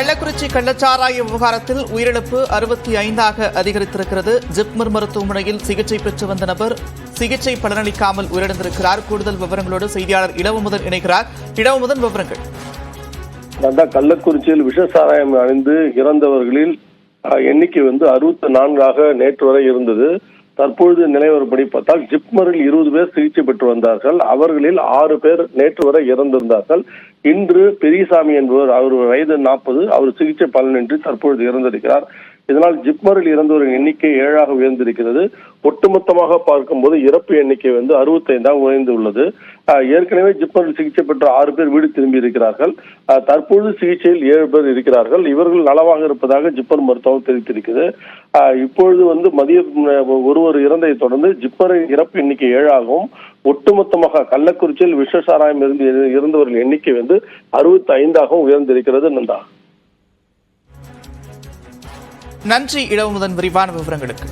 கள்ளக்குறிச்சி கள்ளச்சாராய விவகாரத்தில் உயிரிழப்பு 65ஆக அதிகரித்திருக்கிறது. ஜிப்மர் மருத்துவமனையில் சிகிச்சை பெற்று வந்த நபர் சிகிச்சை பலனளிக்காமல் உயிரிழந்திருக்கிறார். கூடுதல் விவரங்களோடு செய்தியாளர் இளவமுதன் இணைகிறார். இளவமுதன், விவரங்கள். கள்ளக்குறிச்சியில் விஷசாராயம் அணிந்து இறந்தவர்களில் எண்ணிக்கை 64ஆக நேற்று வரை இருந்தது. தற்பொழுது நிலவரப்படி பார்த்தால் ஜிப்மரில் 20 பேர் சிகிச்சை பெற்று வந்தார்கள். அவர்களில் 6 பேர் நேற்று வரை இறந்திருந்தார்கள். இன்று பெரியசாமி என்பவர், அவர் வயது 40, அவர் சிகிச்சை பலனின்றி தற்பொழுது இறந்திருக்கிறார். இதனால் ஜிப்மரில் இறந்தவரின் எண்ணிக்கை 7ஆக உயர்ந்திருக்கிறது. ஒட்டுமொத்தமாக பார்க்கும்போது இறப்பு எண்ணிக்கை 65ஆக உயர்ந்துள்ளது. ஏற்கனவே ஜிப்மரில் சிகிச்சை பெற்ற 6 பேர் வீடு திரும்பி இருக்கிறார்கள். தற்பொழுது சிகிச்சையில் 7 பேர் இருக்கிறார்கள். இவர்கள் நலவாக இருப்பதாக ஜிப்மர் மருத்துவம் தெரிவித்திருக்கிறது. இப்பொழுது மதியம் ஒருவர் இறந்ததை தொடர்ந்து ஜிப்மரின் இறப்பு எண்ணிக்கை 7ஆகவும், ஒட்டுமொத்தமாக கள்ளக்குறிச்சியில் விஷசாராயம் இருந்தவர்கள் எண்ணிக்கை 65ஆகவும் உயர்ந்திருக்கிறது. நன்றி இளவமுதன், விரிவான விவரங்களுக்கு.